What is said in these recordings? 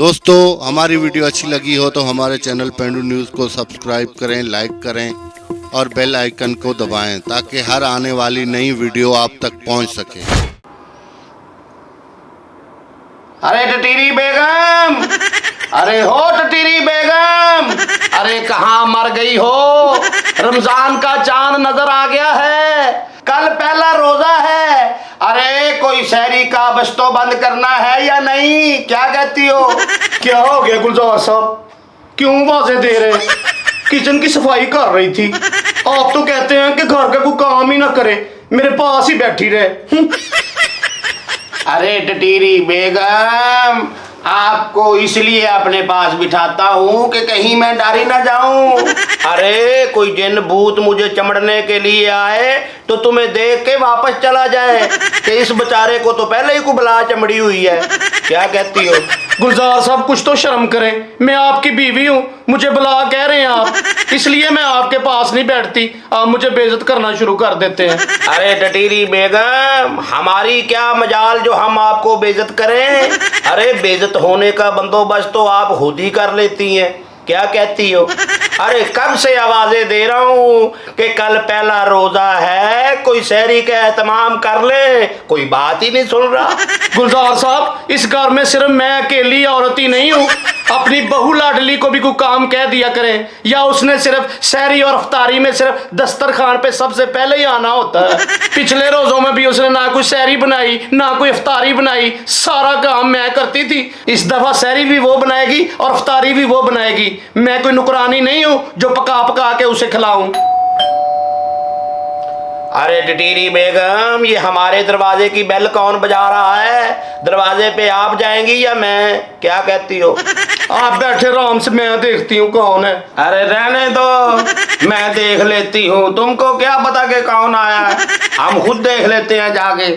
दोस्तों हमारी वीडियो अच्छी लगी हो तो हमारे चैनल पेंडू न्यूज़ को सब्सक्राइब करें, लाइक करें और बेल आइकन को दबाएं ताकि हर आने वाली नई वीडियो आप तक पहुंच सके। अरे टटीरी बेगम, अरे हो टटीरी बेगम, अरे कहाँ मर गई हो? रमजान का चांद नजर आ गया है, कल पहला रोजा है। अरे कोई शहरी का बस्तो बंद करना है या नहीं, क्या कहती हो? क्या हो गया गुलजार साहब, क्यों आवाजें दे रहे? किचन की सफाई कर रही थी। आप तो कहते हैं कि घर का कोई काम ही ना करे, मेरे पास ही बैठी रहे। अरे टटीरी बेगम, आपको इसलिए अपने पास बिठाता हूँ कि कहीं मैं डरी ना जाऊं। अरे कोई जिन भूत मुझे चमड़ने के लिए आए तो तुम्हें देख के वापस चला जाए कि इस बेचारे को तो पहले ही कुबला चमड़ी हुई है, क्या कहती हो? गुलजार साहब कुछ तो शर्म करें, मैं आपकी बीवी हूँ, मुझे बुला कह रहे हैं आप, इसलिए मैं आपके पास नहीं बैठती। आप मुझे बेइज्जत करना शुरू कर देते हैं। अरे टटीरी बेगम, हमारी क्या मजाल जो हम आपको बेइज्जत करें? अरे बेइज्जत होने का बंदोबस्त तो आप खुद ही कर लेती हैं, क्या कहती हो? अरे कब से आवाजें दे रहा हूँ कि कल पहला रोजा है, कोई शहरी का एहतमाम कर ले, कोई बात ही नहीं सुन रहा। गुलजार साहब इस घर में सिर्फ मैं अकेली औरत ही नहीं हूँ, अपनी बहू लाडली को भी कोई काम कह दिया करें, या उसने सिर्फ शहरी और अफ्तारी में सिर्फ दस्तरखान पे सबसे पहले ही आना होता है। पिछले रोजों में भी उसने ना कोई शहरी बनाई ना कोई अफ्तारी बनाई, सारा काम मैं करती थी। इस दफा शहरी भी वो बनाएगी और अफ्तारी भी वो बनाएगी। मैं कोई नुकरानी नहीं हूँ जो पका पका के उसे खिलाऊं। अरे टटीरी बेगम, ये हमारे दरवाजे की बेल कौन बजा रहा है? दरवाजे पे आप जाएंगी या मैं, क्या कहती हो? आप बैठे आराम से, मैं देखती हूँ कौन है। अरे रहने दो, मैं देख लेती हूँ, तुमको क्या पता कि कौन आया है? हम खुद देख लेते हैं जाके।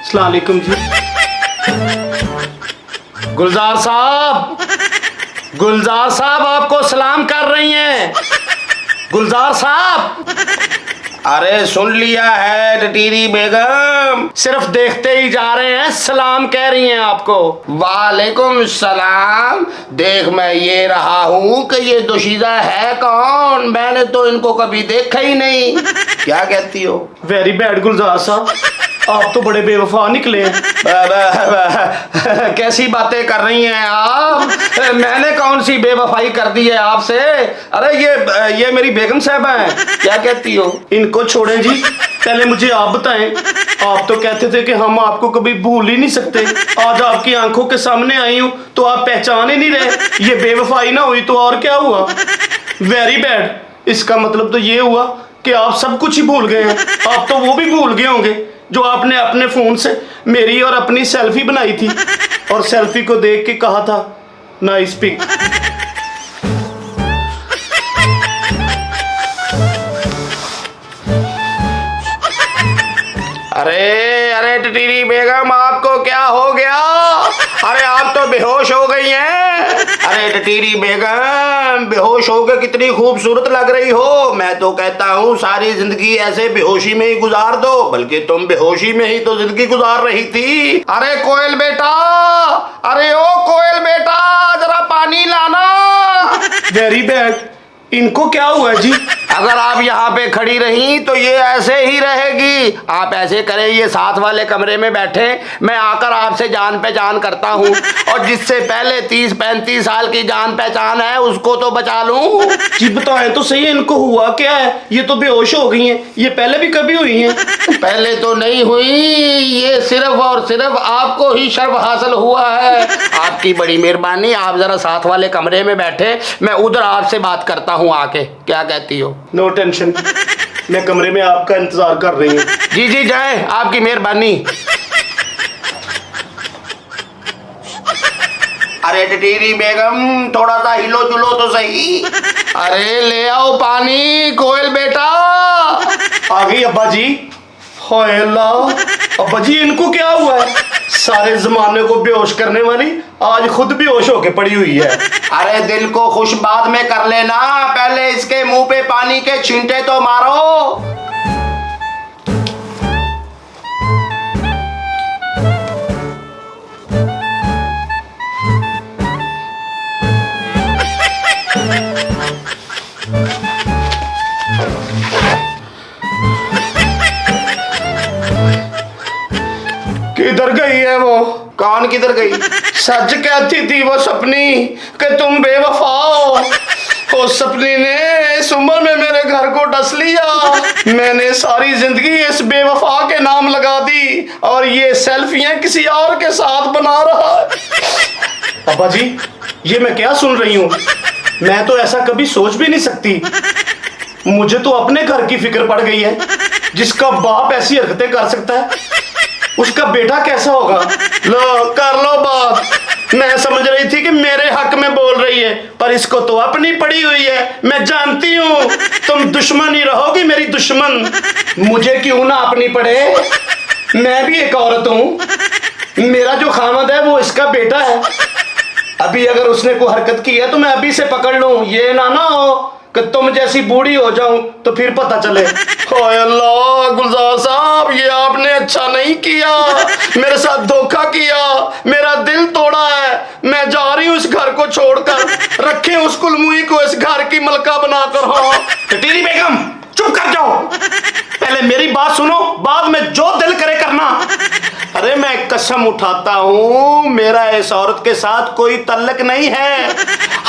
अस्सलाम वालेकुम जी। गुलजार साहब, गुलजार साहब आपको सलाम कर रही हैं। गुलजार साहब, अरे सुन लिया है टटीरी बेगम, सिर्फ देखते ही जा रहे हैं, सलाम कह रही हैं आपको। वालेकुम सलाम। देख मैं ये रहा हूँ कि ये दोशीदा है कौन, मैंने तो इनको कभी देखा ही नहीं, क्या कहती हो? वेरी बैड गुलजार साहब, आप तो बड़े बेवफा निकले हैं। कैसी बातें कर रही हैं आप? मैंने कौन सी बेवफाई कर दी है आपसे? अरे ये मेरी बेगम साहब हैं, क्या कहती हो? इनको छोड़ें जी, पहले मुझे आप बताएं। आप तो कहते थे कि हम आपको कभी भूल ही नहीं सकते, आज आपकी आंखों के सामने आई हूं तो आप पहचान ही नहीं रहे। ये बेवफाई ना हुई तो और क्या हुआ? वेरी बैड, इसका मतलब तो ये हुआ कि आप सब कुछ ही भूल गए हैं। आप तो वो भी भूल गए होंगे जो आपने अपने फोन से मेरी और अपनी सेल्फी बनाई थी और सेल्फी को देख के कहा था नाइस पिक। अरे अरे टटीरी बेगम, आपको क्या हो गया? अरे आप तो बेहोश हो गई हैं। अरे टटीरी बेगम, बेहोश होकर कितनी खूबसूरत लग रही हो। मैं तो कहता हूँ सारी जिंदगी ऐसे बेहोशी में ही गुजार दो, बल्कि तुम बेहोशी में ही तो जिंदगी गुजार रही थी। अरे कोयल बेटा, अरे ओ कोयल बेटा, जरा पानी लाना। वेरी बैड, इनको क्या हुआ जी? अगर आप यहाँ पे खड़ी रही तो ये ऐसे ही रहेगी। आप ऐसे करें, ये साथ वाले कमरे में बैठे, मैं आकर आपसे जान पहचान करता हूँ, और जिससे पहले 30-35 साल की जान पहचान है उसको तो बचा लूँ। जी बताएं तो सही, इनको हुआ क्या है? ये तो बेहोश हो गई हैं, ये पहले भी कभी हुई हैं? पहले तो नहीं हुई, ये सिर्फ और सिर्फ आपको ही शर्फ हासिल हुआ है। आपकी बड़ी मेहरबानी, आप जरा साथ वाले कमरे में बैठे, मैं उधर आपसे बात करता हूँ आके, क्या कहती हो? नो टेंशन, मैं कमरे में आपका इंतजार कर रही हूँ। जी जी जाए, आपकी मेहरबानी। अरे टटीरी बेगम, थोड़ा सा हिलो जुलो तो सही। अरे ले आओ पानी, कोयल बेटा। आ गई अब्बा जी। हाय अल्लाह, अब्बा जी इनको क्या हुआ है? सारे जमाने को बेहोश करने वाली आज खुद बेहोश होके पड़ी हुई है। अरे दिल को खुश बाद में कर लेना, पहले इसके मुंह पे पानी के छींटे तो मारो। किधर गई है वो? कौन किधर गई? सच कहती थी वो सपनी कि तुम बेवफा हो। उस सपनी ने इस उम्र में मेरे घर को डस लिया। मैंने सारी जिंदगी इस बेवफा के नाम लगा दी और ये सेल्फियां किसी और के साथ बना रहा है। अब्बा जी ये मैं क्या सुन रही हूँ? मैं तो ऐसा कभी सोच भी नहीं सकती। मुझे तो अपने घर की फिक्र पड़ गई है। जिसका बाप ऐसी हरकतें कर सकता है उसका बेटा कैसा होगा? लो कर लो बात। मैं समझ रही थी कि मेरे हक में बोल रही है, पर इसको तो अपनी पड़ी हुई है। मैं जानती हूँ तुम दुश्मन ही रहोगी, मेरी दुश्मन। मुझे क्यों ना अपनी पड़े, मैं भी एक औरत हूँ। मेरा जो खामद है वो इसका बेटा है। अभी अगर उसने कोई हरकत की है तो मैं अभी से पकड़ लूं। ये ना हो कि तुम जैसी बूढ़ी हो जाऊं तो फिर पता चले। ओए अल्लाह गुलजार साहब, ये आपने अच्छा नहीं किया, मेरे साथ धोखा किया, मेरा दिल तोड़ा है। मैं जा रही हूँ इस घर को छोड़कर। रखें उस कुलमुई को इस घर की मलका बनाकर। हाँ टीरी बेगम चुप कर जाओ, पहले मेरी बात सुनो, बाद में जो दिल करे करना। अरे मैं कसम उठाता हूँ मेरा इस औरत के साथ कोई तल्लक नहीं है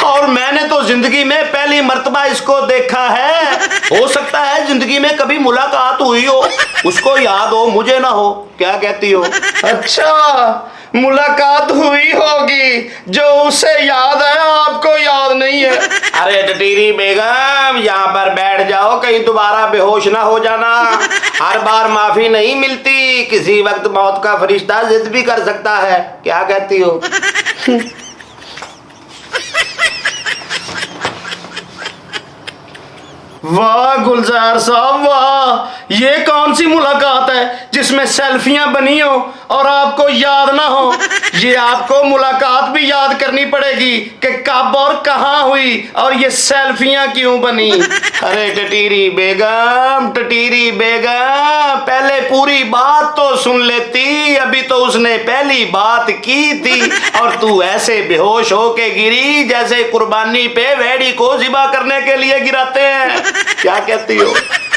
और मैंने तो जिंदगी में पहली मर्तबा इसको देखा है। हो सकता है जिंदगी में कभी मुलाकात हुई हो, उसको याद हो मुझे ना हो। क्या कहती हो? अच्छा मुलाकात हुई होगी, जो उसे याद है आपको याद नहीं है। अरे टटीरी बेगम यहाँ पर बैठ जाओ, कहीं दोबारा बेहोश ना हो जाना। हर बार माफी नहीं मिलती, किसी वक्त मौत का फरिश्ता जिद भी कर सकता है। क्या कहती हो? वाह गुलजार साहब वाह, ये कौन सी मुलाकात है जिसमें सेल्फियां बनी हो और आपको याद ना हो? ये आपको मुलाकात भी याद करनी पड़ेगी कि कब और कहां हुई और ये सेल्फियां क्यों बनी। अरे टटीरी बेगम, टटीरी बेगम, पहले पूरी बात तो सुन लेती। अभी तो उसने पहली बात की थी और तू ऐसे बेहोश होके गिरी जैसे कुर्बानी पे भेड़ी को ज़िबा करने के लिए गिराते हैं। क्या कहती हो?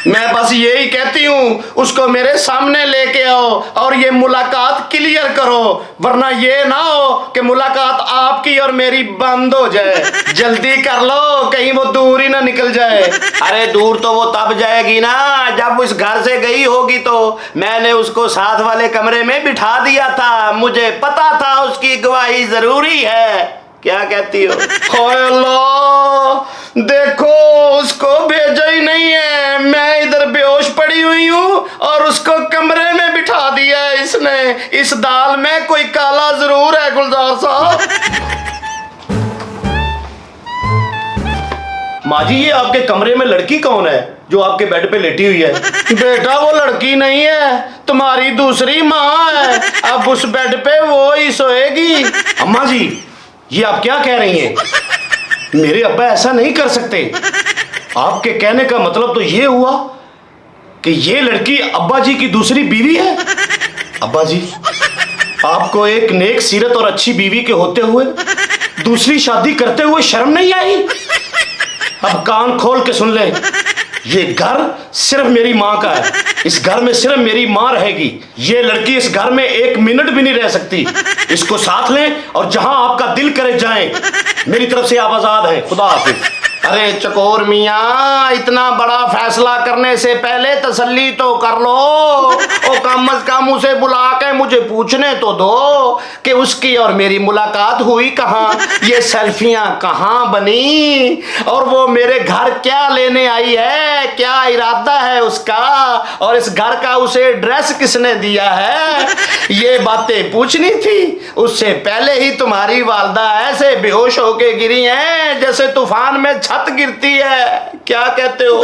मैं बस यही कहती हूँ उसको मेरे सामने लेके आओ और ये मुलाकात क्लियर करो, वरना ये ना हो कि मुलाकात आपकी और मेरी बंद हो जाए। जल्दी कर लो कहीं वो दूर ही ना निकल जाए। अरे दूर तो वो तब जाएगी ना जब उस घर से गई होगी। तो मैंने उसको साथ वाले कमरे में बिठा दिया था, मुझे पता था उसकी गवाही जरूरी है। क्या कहती हो? ओए अल्लाह देखो उसको भेजा ही नहीं है, मैं इधर बेहोश पड़ी हुई हूँ और उसको कमरे में बिठा दिया है इसने। इस दाल में कोई काला जरूर है गुलजार साहब। माँ जी ये आपके कमरे में लड़की कौन है जो आपके बेड पे लेटी हुई है? बेटा वो लड़की नहीं है, तुम्हारी दूसरी माँ है। अब उस बेड पे वो ही सोएगी। अम्मा जी ये आप क्या कह रही हैं? मेरे अब्बा ऐसा नहीं कर सकते। आपके कहने का मतलब तो ये हुआ कि ये लड़की अब्बा जी की दूसरी बीवी है। अब्बा जी आपको एक नेक सीरत और अच्छी बीवी के होते हुए दूसरी शादी करते हुए शर्म नहीं आई? अब कान खोल के सुन ले, ये घर सिर्फ मेरी माँ का है। इस घर में सिर्फ मेरी माँ रहेगी। ये लड़की इस घर में एक मिनट भी नहीं रह सकती। इसको साथ लें और जहां आपका दिल करे जाएं। मेरी तरफ से आप आजाद हैं। खुदा हाफिज। अरे चकोर मियाँ, इतना बड़ा फैसला करने से पहले तसल्ली तो कर लो। ओ कम अज कम उसे बुला के मुझे पूछने तो दो कि उसकी और मेरी मुलाकात हुई कहाँ, ये सेल्फियां कहाँ बनी और वो मेरे घर क्या लेने आई है, क्या इरादा है उसका और इस घर का उसे एड्रेस किसने दिया है। ये बातें पूछनी थी। उससे पहले ही तुम्हारी वालदा ऐसे बेहोश होके गिरी हैं जैसे तूफान में छत गिरती है। क्या कहते हो?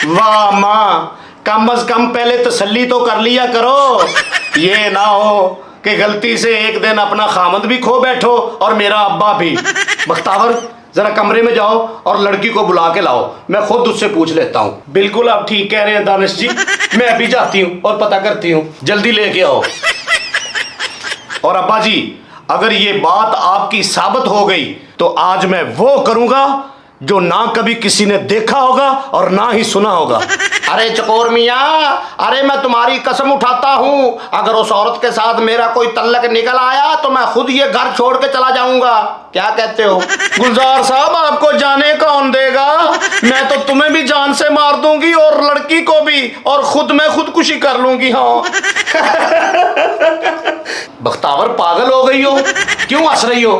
वाह माँ कम अज कम पहले तसल्ली तो कर लिया करो। ये ना हो कि गलती से एक दिन अपना खामद भी खो बैठो और मेरा अब्बा भी। बख्तावर जरा कमरे में जाओ और लड़की को बुला के लाओ, मैं खुद उससे पूछ लेता हूँ। बिल्कुल आप ठीक कह रहे हैं दानिश जी, मैं अभी जाती हूँ और पता करती हूँ, जल्दी लेके आओ। और अब्बा जी, अगर ये बात आपकी साबित हो गई तो आज मैं वो करूंगा जो ना कभी किसी ने देखा होगा और ना ही सुना होगा। अरे चकोर मियाँ, अरे मैं तुम्हारी कसम उठाता हूँ, अगर उस औरत के साथ मेरा कोई तल्लक निकल आया तो मैं खुद ये घर छोड़ के चला जाऊंगा। क्या कहते हो? गुलजार साहब, आपको जाने कौन देगा? मैं तो तुम्हें भी जान से मार दूंगी और लड़की को भी, और मैं खुदकुशी कर लूंगी। हाँ। बख्तावर, पागल हो गई हो? क्यों हंस रही हो?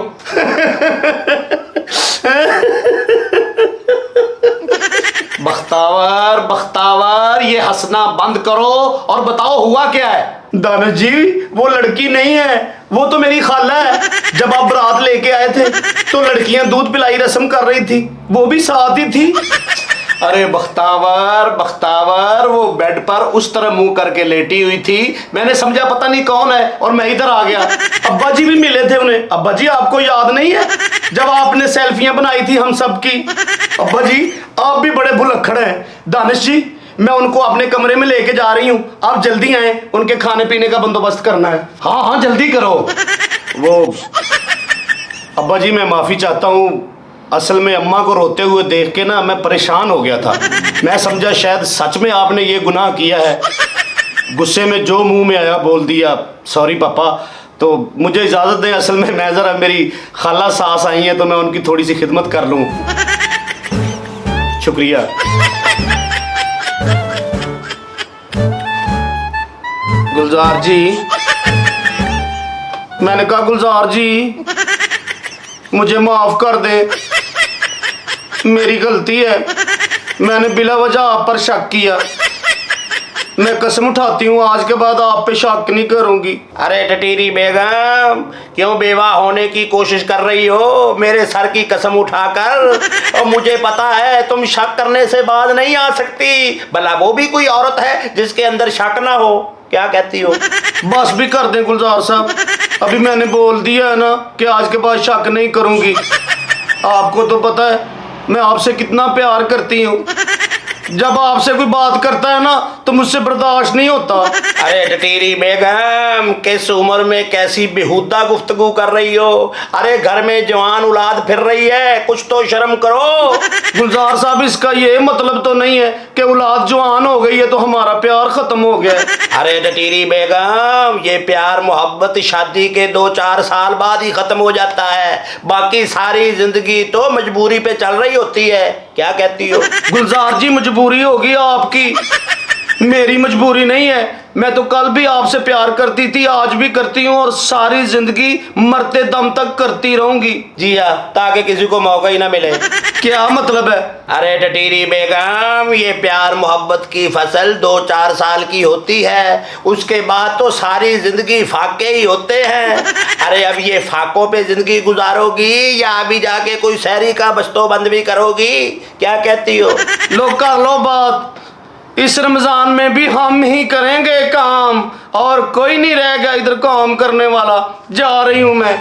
बख्तावर, बख्तावर, ये हंसना बंद करो और बताओ हुआ क्या है? दानिश जी, वो लड़की नहीं है, वो तो मेरी खाला है। जब आप बारात लेके आए थे तो लड़कियां दूध पिलाई रस्म कर रही थी, वो भी साथ ही थी। अरे बख्तावर, बख्तावर, वो बेड पर उस तरह मुंह करके लेटी हुई थी, मैंने समझा पता नहीं कौन है और मैं इधर आ गया। अब्बा जी भी मिले थे उन्हें। अब्बा जी, आपको याद नहीं है जब आपने सेल्फियां बनाई थी हम सब की? अब्बा जी, आप भी बड़े भुलक्कड़ हैं। दानिश जी, मैं उनको अपने कमरे में लेके जा रही हूँ, आप जल्दी आए, उनके खाने पीने का बंदोबस्त करना है। हाँ हाँ, जल्दी करो। वो अब्बा जी, मैं माफी चाहता हूँ, असल में अम्मा को रोते हुए देख के ना मैं परेशान हो गया था। मैं समझा शायद सच में आपने ये गुनाह किया है। गुस्से में जो मुंह में आया बोल दिया। सॉरी पापा। तो मुझे इजाज़त दें, असल में मैं ज़रा, मेरी खाला सास आई हैं तो मैं उनकी थोड़ी सी खिदमत कर लूँ। शुक्रिया। गुलजार जी, मैंने कहा गुलजार जी, मुझे माफ कर दे, मेरी गलती है, मैंने बिला वजह आप पर शक किया। मैं कसम उठाती हूँ आज के बाद आप पे शक नहीं करूंगी। अरे टटीरी बेगम, क्यों बेवा होने की कोशिश कर रही हो मेरे सर की कसम उठाकर? और मुझे पता है तुम शक करने से बाज नहीं आ सकती, भला वो भी कोई औरत है जिसके अंदर शक ना हो। क्या कहती हो? बस भी कर दें गुलजार साहब, अभी मैंने बोल दिया है ना कि आज के बाद शक नहीं करूंगी। आपको तो पता है मैं आपसे कितना प्यार करती हूँ। जब आपसे कोई बात करता है ना तो मुझसे बर्दाश्त नहीं होता। अरे टटीरी बेगम, किस उम्र में कैसी बेहुदा गुफ्तगू कर रही हो? अरे घर में जवान औलाद फिर रही है, कुछ तो शर्म करो। गुलजार साहब, इसका ये मतलब तो नहीं है कि औलाद जवान हो गई है तो हमारा प्यार खत्म हो गया है। अरे टटीरी बेगम, ये प्यार मोहब्बत शादी के 2-4 साल बाद ही खत्म हो जाता है, बाकी सारी जिंदगी तो मजबूरी पे चल रही होती है। क्या कहती हो? गुलजार जी, मजबूरी होगी आपकी, मेरी मजबूरी नहीं है। मैं तो कल भी आपसे प्यार करती थी, आज भी करती हूँ और सारी जिंदगी मरते दम तक करती रहूंगी। जी हाँ, ताकि किसी को मौका ही ना मिले। क्या मतलब है? अरे टटीरी बेगम, ये प्यार मोहब्बत की फसल 2-4 साल की होती है, उसके बाद तो सारी जिंदगी फाके ही होते हैं। अरे अब ये फाकों पे जिंदगी गुजारोगी या अभी जाके कोई शहरी का बस्तोबंद भी करोगी? क्या कहती हो? लो कर लो बात, इस रमजान में भी हम ही करेंगे काम और कोई नहीं रहेगा इधर काम करने वाला। जा रही हूं मैं।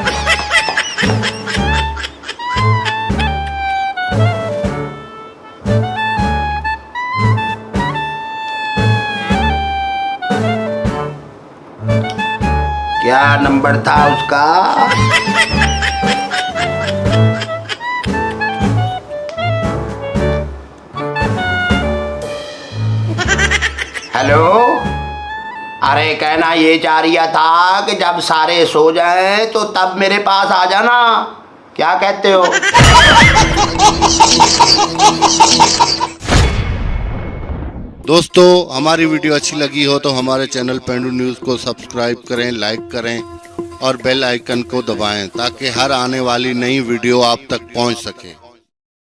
क्या नंबर था उसका? हेलो। अरे कहना ये चाह रहा था कि जब सारे सो जाएं तो तब मेरे पास आ जाना। क्या कहते हो? दोस्तों, हमारी वीडियो अच्छी लगी हो तो हमारे चैनल पेंडू न्यूज़ को सब्सक्राइब करें, लाइक करें और बेल आइकन को दबाएं ताकि हर आने वाली नई वीडियो आप तक पहुंच सके।